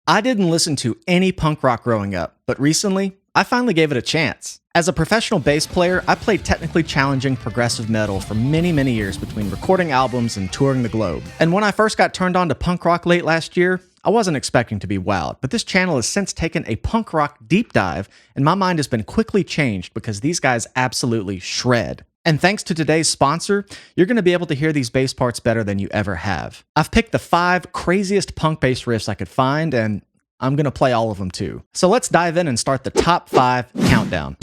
I didn't listen to any punk rock growing up, but recently, I finally gave it a chance. As a professional bass player, I played technically challenging progressive metal for many years between recording albums and touring the globe. And when I first got turned on to punk rock late last year, I wasn't expecting to be wowed, but this channel has since taken a punk rock deep dive, and my mind has been quickly changed because these guys absolutely shred. And thanks to today's sponsor, you're going to be able to hear these bass parts better than you ever have. I've picked the 5 craziest punk bass riffs I could find, and I'm going to play all of them too. So let's dive in and start the top 5 countdown.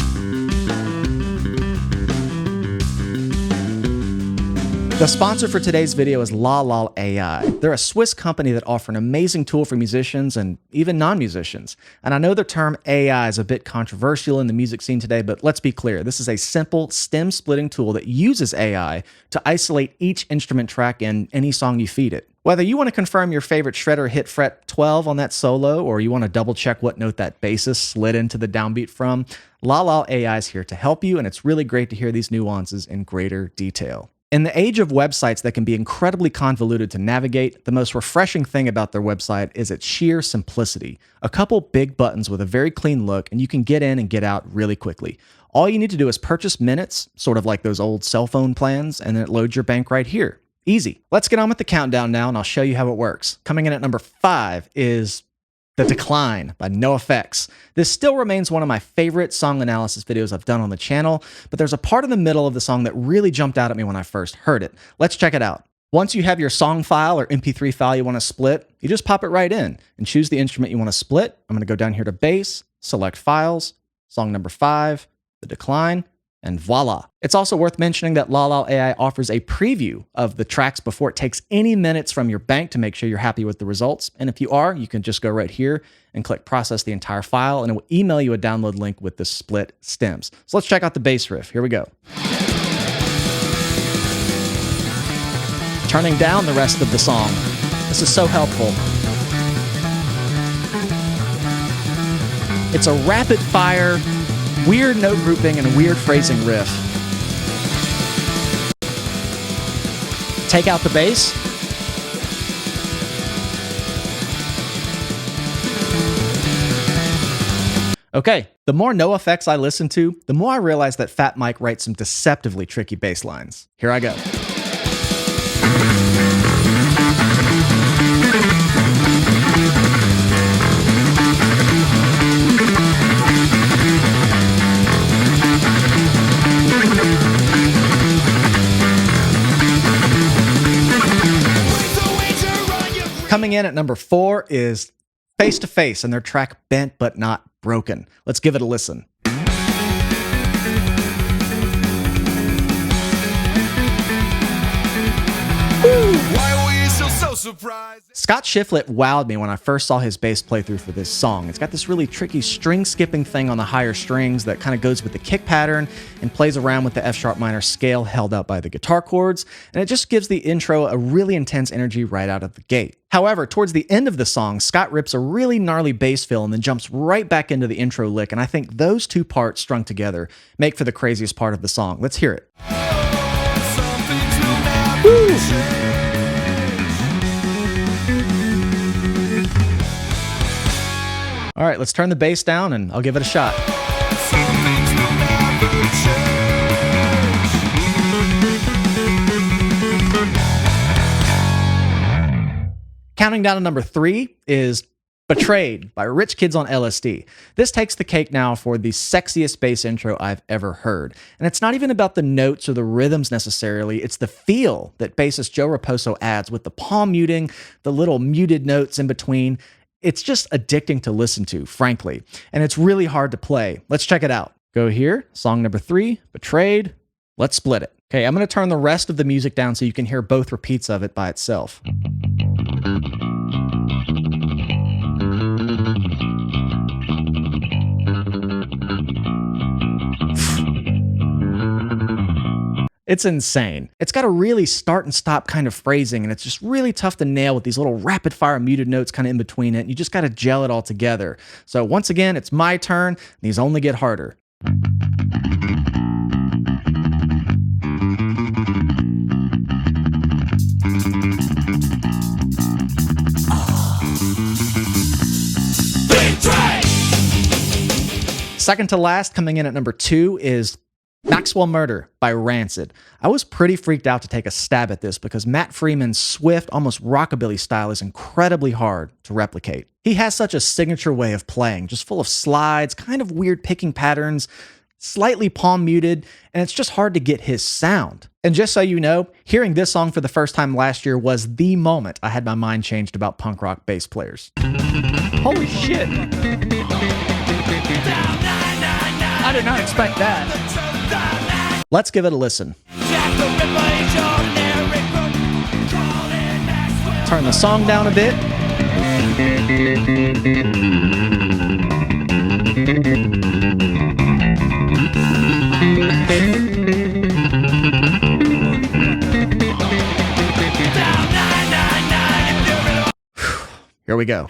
The sponsor for today's video is AI. They're a Swiss company that offer an amazing tool for musicians and even non-musicians. And I know the term AI is a bit controversial in the music scene today, but let's be clear. This is a simple stem splitting tool that uses AI to isolate each instrument track in any song you feed it. Whether you want to confirm your favorite shredder hit fret 12 on that solo, or you want to double check what note that bassist slid into the downbeat from, AI is here to help you, and it's really great to hear these nuances in greater detail. In the age of websites that can be incredibly convoluted to navigate, the most refreshing thing about their website is its sheer simplicity. A couple big buttons with a very clean look, and you can get in and get out really quickly. All you need to do is purchase minutes, sort of like those old cell phone plans, and then it loads your bank right here. Easy. Let's get on with the countdown now, and I'll show you how it works. Coming in at number 5 is The Decline by NoFX. This still remains one of my favorite song analysis videos I've done on the channel, but there's a part in the middle of the song that really jumped out at me when I first heard it. Let's check it out. Once you have your song file or MP3 file you want to split, you just pop it right in and choose the instrument you want to split. I'm going to go down here to bass, select files, song number 5, The Decline, and voila. It's also worth mentioning that AI offers a preview of the tracks before it takes any minutes from your bank to make sure you're happy with the results. And if you are, you can just go right here and click process the entire file, and it will email you a download link with the split stems. So let's check out the bass riff. Here we go. Turning down the rest of the song. This is so helpful. It's a rapid fire, weird note grouping and a weird phrasing riff. Take out the bass. Okay, the more NoFX I listen to, the more I realize that Fat Mike writes some deceptively tricky bass lines. Here I go. Coming in at number 4 is Face to Face and their track Bent But Not Broken. Let's give it a listen. Scott Shiflett wowed me when I first saw his bass playthrough for this song. It's got this really tricky string skipping thing on the higher strings that kind of goes with the kick pattern and plays around with the F sharp minor scale held out by the guitar chords, and it just gives the intro a really intense energy right out of the gate. However, towards the end of the song, Scott rips a really gnarly bass fill and then jumps right back into the intro lick, and I think those two parts strung together make for the craziest part of the song. Let's hear it. Woo! All right, let's turn the bass down and I'll give it a shot. Counting down to number 3 is Betrayed by Rich Kids on LSD. This takes the cake now for the sexiest bass intro I've ever heard. And it's not even about the notes or the rhythms necessarily, it's the feel that bassist Joe Raposo adds with the palm muting, the little muted notes in between. It's just addicting to listen to, frankly, and it's really hard to play. Let's check it out. Go here, song number 3, Betrayed. Let's split it. Okay, I'm going to turn the rest of the music down so you can hear both repeats of it by itself. It's insane. It's got a really start and stop kind of phrasing, and it's just really tough to nail with these little rapid fire muted notes kind of in between it. You just got to gel it all together. So once again, it's my turn. These only get harder. Second to last, coming in at number 2 is Maxwell Murder by Rancid. I was pretty freaked out to take a stab at this because Matt Freeman's swift, almost rockabilly style is incredibly hard to replicate. He has such a signature way of playing, just full of slides, kind of weird picking patterns, slightly palm muted, and it's just hard to get his sound. And just so you know, hearing this song for the first time last year was the moment I had my mind changed about punk rock bass players. Holy shit! I did not expect that. Let's give it a listen. Turn the song down a bit. Here we go.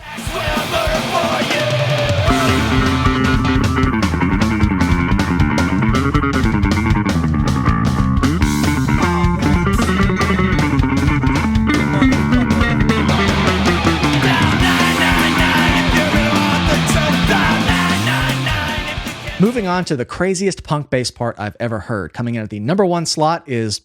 Moving on to the craziest punk bass part I've ever heard. Coming in at the number 1 slot is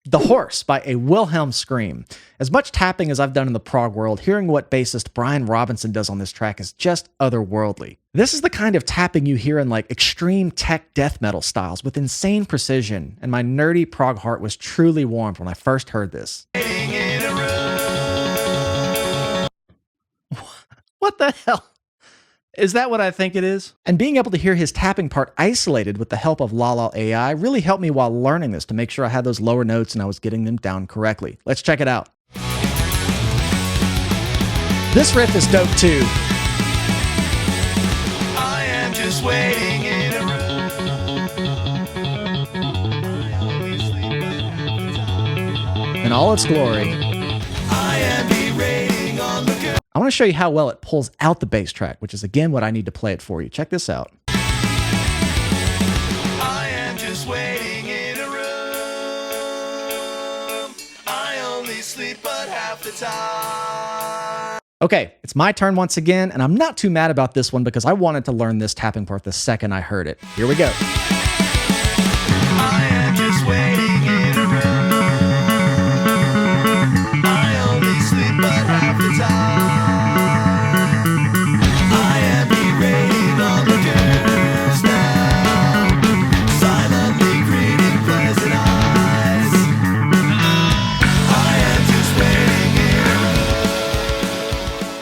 The Horse by a Wilhelm Scream. As much tapping as I've done in the prog world, hearing what bassist Brian Robinson does on this track is just otherworldly. This is the kind of tapping you hear in like extreme tech death metal styles with insane precision, and my nerdy prog heart was truly warmed when I first heard this. What the hell? Is that what I think it is? And being able to hear his tapping part isolated with the help of LaLa AI really helped me while learning this to make sure I had those lower notes and I was getting them down correctly. Let's check it out. This riff is dope too. I am just waiting in a room. In all its glory. I am berating on the girl. I want to show you how well it pulls out the bass track, which is again what I need to play it for you. Check this out. I am just waiting in a room. I only sleep but half the time. Okay, it's my turn once again, and I'm not too mad about this one because I wanted to learn this tapping part the second I heard it. Here we go. I am just waiting in a room. I only sleep but half the time.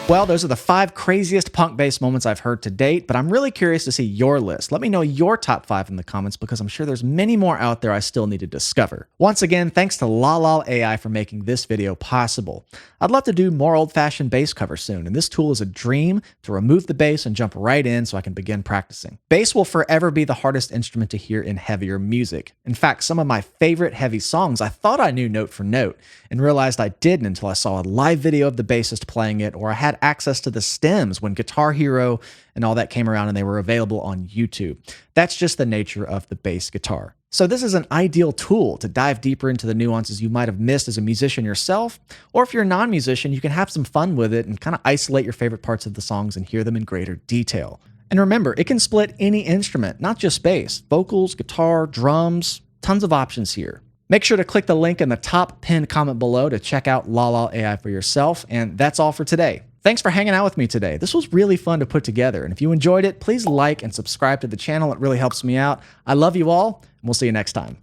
Well, those are the 5 craziest punk bass moments I've heard to date, but I'm really curious to see your list. Let me know your top 5 in the comments because I'm sure there's many more out there I still need to discover. Once again, thanks to LaLa AI for making this video possible. I'd love to do more old-fashioned bass covers soon, and this tool is a dream to remove the bass and jump right in so I can begin practicing. Bass will forever be the hardest instrument to hear in heavier music. In fact, some of my favorite heavy songs I thought I knew note for note and realized I didn't until I saw a live video of the bassist playing it, or I had access to the stems when Guitar Hero and all that came around and they were available on YouTube. That's just the nature of the bass guitar. So this is an ideal tool to dive deeper into the nuances you might have missed as a musician yourself, or if you're a non-musician, you can have some fun with it and kind of isolate your favorite parts of the songs and hear them in greater detail. And remember, it can split any instrument, not just bass, vocals, guitar, drums, tons of options here. Make sure to click the link in the top pinned comment below to check out LaLa AI for yourself, and that's all for today. Thanks for hanging out with me today. This was really fun to put together, and if you enjoyed it, please like and subscribe to the channel. It really helps me out. I love you all, and we'll see you next time.